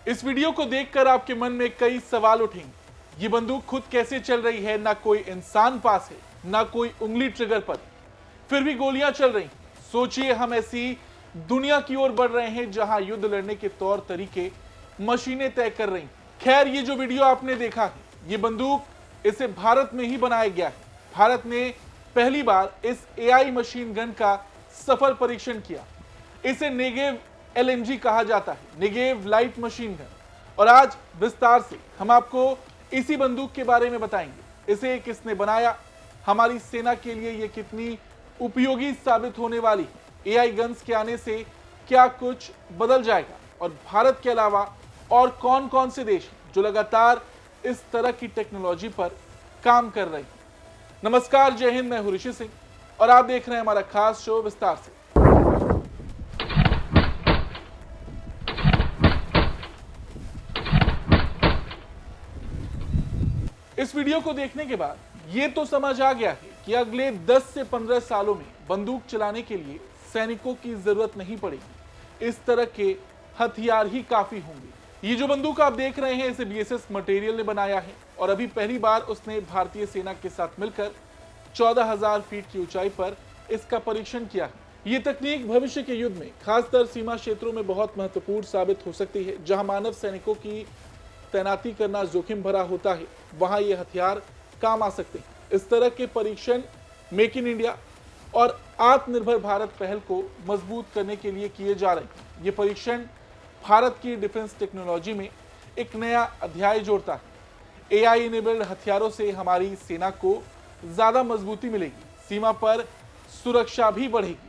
इस वीडियो को देखकर आपके मन में कई सवाल उठेंगे। ये बंदूक खुद कैसे चल रही है, ना कोई इंसान पास है, ना कोई उंगली ट्रिगर पर, फिर भी गोलियां चल रही। सोचिए, हम ऐसी दुनिया की ओर बढ़ रहे हैं जहां युद्ध लड़ने के तौर तरीके मशीनें तय कर रही। खैर, ये जो वीडियो आपने देखा है, ये बंदूक इसे भारत में ही बनाया गया है। भारत ने पहली बार इस एआई मशीन गन का सफल परीक्षण किया। इसे नेगेव एलएमजी कहा जाता है, नेगेव लाइट मशीन गन। और आज विस्तार से हम आपको इसी बंदूक के बारे में बताएंगे। इसे किसने बनाया, हमारी सेना के लिए ये कितनी उपयोगी साबित होने वाली है, एआई गन्स के आने से क्या कुछ बदल जाएगा, और भारत के अलावा और कौन कौन से देश हैं जो लगातार इस तरह की टेक्नोलॉजी पर काम कर रहे हैं। नमस्कार, जय हिंद, मैं हूं ऋषि सिंह और आप देख रहे हैं हमारा खास शो विस्तार से। इस वीडियो को देखने के बाद ये तो समझ आ गया है कि अगले 10 से 15 सालों में बंदूक चलाने के लिए सैनिकों की जरूरत नहीं पड़ेगी। इस तरह के हथियार ही काफी होंगे। ये जो बंदूक आप देख रहे हैं, इसे बीएसएस मटेरियल ने बनाया है और अभी पहली बार उसने भारतीय सेना के साथ मिलकर 14,000 फीट की ऊंचाई पर इसका परीक्षण किया है। ये तकनीक भविष्य के युद्ध में, खासकर सीमा क्षेत्रों में बहुत महत्वपूर्ण साबित हो सकती है। जहां मानव सैनिकों की तैनाती करना जोखिम भरा होता है, वहां ये हथियार काम आ सकते हैं। इस तरह के परीक्षण मेक इन इंडिया और आत्मनिर्भर भारत पहल को मजबूत करने के लिए किए जा रहे हैं। ये परीक्षण भारत की डिफेंस टेक्नोलॉजी में एक नया अध्याय जोड़ता है। एआई इनेबल्ड हथियारों से हमारी सेना को ज्यादा मजबूती मिलेगी, सीमा पर सुरक्षा भी बढ़ेगी।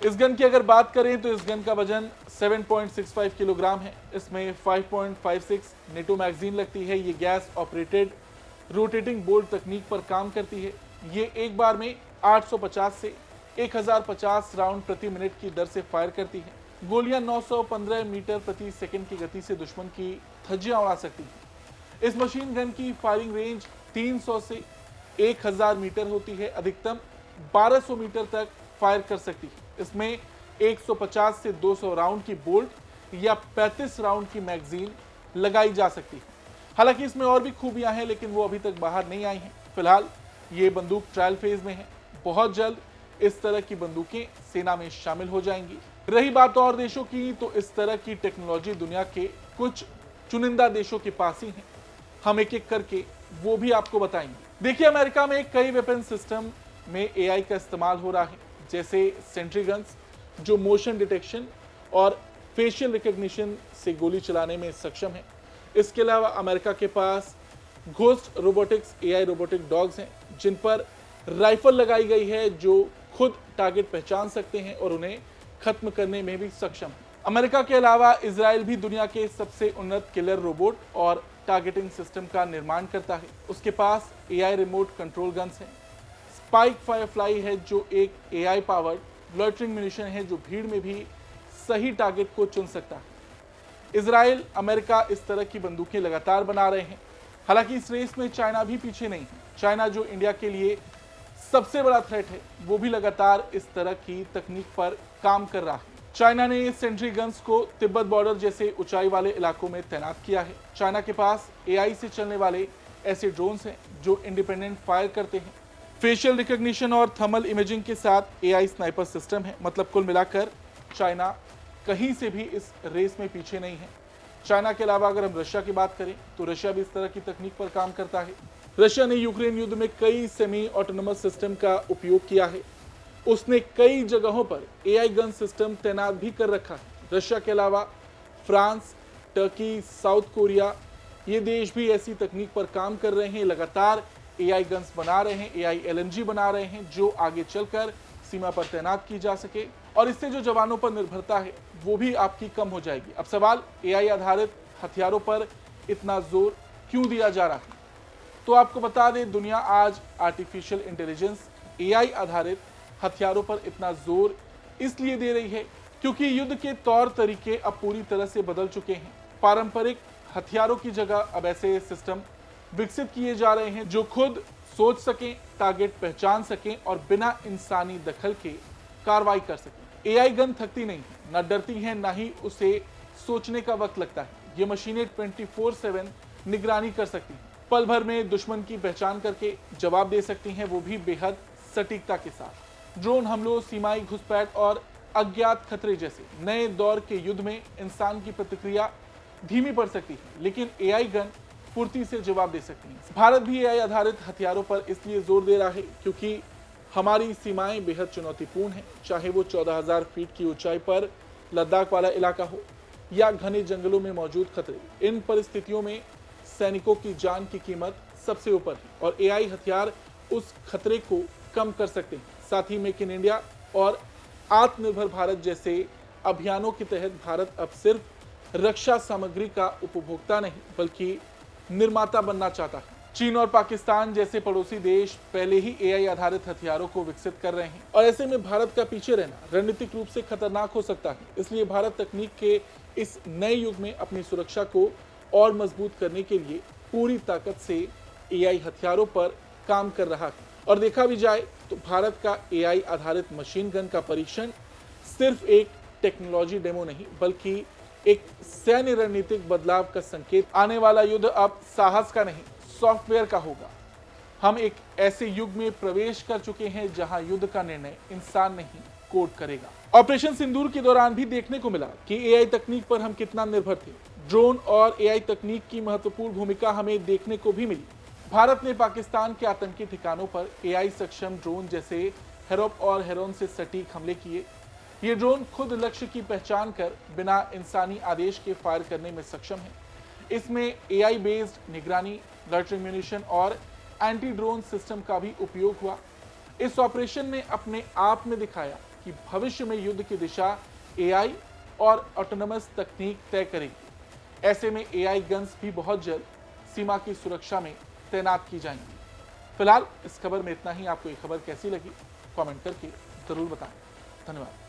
इस गन की अगर बात करें तो इस गन का वजन 7.65 किलोग्राम है। इसमें 5.56 नेटो मैगजीन लगती है। ये गैस ऑपरेटेड रोटेटिंग बोल्ट तकनीक पर काम करती है। ये एक बार में 850 से 1050 राउंड प्रति मिनट की दर से फायर करती है। गोलियां 915 मीटर प्रति सेकंड की गति से दुश्मन की धज्जियां उड़ा सकती हैं। इस मशीन गन की फायरिंग रेंज 300 से 1000 मीटर होती है। अधिकतम 1200 मीटर तक फायर कर सकती है। इसमें 150 से 200 राउंड की बोल्ट या 35 राउंड की मैगजीन लगाई जा सकती है। हालांकि इसमें और भी खूबियां हैं, लेकिन वो अभी तक बाहर नहीं आई हैं। फिलहाल ये बंदूक ट्रायल फेज में है। बहुत जल्द इस तरह की बंदूकें सेना में शामिल हो जाएंगी। रही बात और देशों की, तो इस तरह की टेक्नोलॉजी दुनिया के कुछ चुनिंदा देशों के पास ही है। हम एक एक करके वो भी आपको बताएंगे। देखिए, अमेरिका में कई वेपन सिस्टम में एआई का इस्तेमाल हो रहा है, जैसे सेंट्री गन्स जो मोशन डिटेक्शन और फेशियल रिकॉग्निशन से गोली चलाने में सक्षम है। इसके अलावा अमेरिका के पास ghost robotics AI robotic dogs हैं, जिन पर राइफल लगाई गई है जो खुद टारगेट पहचान सकते हैं और उन्हें खत्म करने में भी सक्षम है। अमेरिका के अलावा इजराइल भी दुनिया के सबसे उन्नत किलर रोबोट और टारगेटिंग सिस्टम का निर्माण करता है। उसके पास एआई रिमोट कंट्रोल गन्स हैं। स्पाइक फायरफ्लाई है जो एक एआई पावर्ड लॉइटरिंग म्यूनिशन है जो भीड़ में भी सही टारगेट को चुन सकता है। इजराइल, अमेरिका इस तरह की बंदूकें लगातार बना रहे हैं। हालांकि इस रेस में चाइना भी पीछे नहीं है। चाइना, जो इंडिया के लिए सबसे बड़ा थ्रेट है, वो भी लगातार इस तरह की तकनीक पर काम कर रहा है। चाइना ने सेंट्री गन्स को तिब्बत बॉर्डर जैसे ऊंचाई वाले इलाकों में तैनात किया है। चाइना के पास एआई से चलने वाले ऐसे ड्रोन्स हैं जो इंडिपेंडेंट फायर करते हैं। फेशियल रिकॉग्निशन और थर्मल इमेजिंग के साथ एआई स्नाइपर सिस्टम है। मतलब कुल मिलाकर चाइना कहीं से भी इस रेस में पीछे नहीं है। चाइना के अलावा अगर हम रशिया की बात करें, तो रशिया भी इस तरह की तकनीक पर काम करता है। रशिया ने यूक्रेन युद्ध में कई सेमी ऑटोनोमस सिस्टम का उपयोग किया है। उसने कई जगहों पर एआई गन सिस्टम तैनात भी कर रखा है। रशिया के अलावा फ्रांस, टर्की, साउथ कोरिया, ये देश भी ऐसी तकनीक पर काम कर रहे हैं। लगातार एआई गन्स बना रहे हैं, एआई एलएमजी बना रहे हैं, जो आगे चलकर सीमा पर तैनात की जा सके और इससे जो जवानों पर निर्भरता है वो भी आपकी कम हो जाएगी। अब सवाल एआई आधारित हथियारों पर इतना जोर क्यों दिया जा रहा है? तो आपको बता दें, दुनिया आज आर्टिफिशियल इंटेलिजेंस एआई आधारित हथियारों पर इतना जोर इसलिए दे रही है क्योंकि युद्ध के तौर तरीके अब पूरी तरह से बदल चुके हैं। पारंपरिक हथियारों की जगह अब ऐसे सिस्टम विकसित किए जा रहे हैं जो खुद सोच सकें, टारगेट पहचान सकें और बिना इंसानी दखल के कार्रवाई कर सकें। एआई गन थकती नहीं, न डरती हैं, ना ही उसे सोचने का वक्त लगता है। ये मशीनें 24/7 निगरानी कर सकती हैं, पल भर में दुश्मन की पहचान करके जवाब दे सकती हैं, वो भी बेहद सटीकता के साथ। ड्रोन हमलों, सीमाई घुसपैठ और अज्ञात खतरे जैसे नए दौर के युद्ध में इंसान की प्रतिक्रिया धीमी पड़ सकती है, लेकिन एआई गन फुर्ती से जवाब दे सकती हैं। भारत भी एआई आधारित हथियारों पर इसलिए जोर दे रहा है क्योंकि हमारी सीमाएं बेहद चुनौतीपूर्ण हैं, चाहे वो 14,000 फीट की ऊंचाई पर लद्दाख वाला इलाका हो या घने जंगलों में मौजूद खतरे। इन परिस्थितियों में सैनिकों की जान की कीमत सबसे ऊपर है और एआई हथियार उस खतरे को कम कर सकते हैं। साथ ही मेक इन इंडिया और आत्मनिर्भर भारत जैसे अभियानों के तहत भारत अब सिर्फ रक्षा सामग्री का उपभोक्ता नहीं बल्कि निर्माता बनना चाहता है। चीन और पाकिस्तान जैसे पड़ोसी देश पहले ही एआई आधारित हथियारों को विकसित कर रहे हैं और ऐसे में भारत का पीछे रहना रणनीतिक रूप से खतरनाक हो सकता है। इसलिए भारत तकनीक के इस नए युग में अपनी सुरक्षा को और मजबूत करने के लिए पूरी ताकत से एआई हथियारों पर काम कर रहा है। और देखा भी जाए तो भारत का एआई आधारित मशीन गन का परीक्षण सिर्फ एक टेक्नोलॉजी डेमो नहीं बल्कि एक सैन्य रणनीतिक बदलाव का संकेत। आने वाला युद्ध अब साहस का नहीं, सॉफ्टवेयर का होगा। हम एक ऐसे युग में प्रवेश कर चुके हैं जहां युद्ध का निर्णय इंसान नहीं कोड करेगा। ऑपरेशन सिंदूर के दौरान भी देखने को मिला कि एआई तकनीक पर हम कितना निर्भर थे। ड्रोन और एआई तकनीक की महत्वपूर्ण भूमिका हमें देखने को भी मिली। भारत ने पाकिस्तान के आतंकी ठिकानों पर एआई सक्षम ड्रोन जैसे हेरोप और हेरोन से सटीक हमले किए। ये ड्रोन खुद लक्ष्य की पहचान कर बिना इंसानी आदेश के फायर करने में सक्षम है। इसमें एआई बेस्ड निगरानी, लॉटरिंग म्यूनिशन और एंटी ड्रोन सिस्टम का भी उपयोग हुआ। इस ऑपरेशन ने अपने आप में दिखाया कि भविष्य में युद्ध की दिशा एआई और ऑटोनमस तकनीक तय करेगी। ऐसे में एआई गन्स भी बहुत जल्द सीमा की सुरक्षा में तैनात की जाएंगी। फिलहाल इस खबर में इतना ही। आपको ये खबर कैसी लगी कमेंट करके जरूर बताएं। धन्यवाद।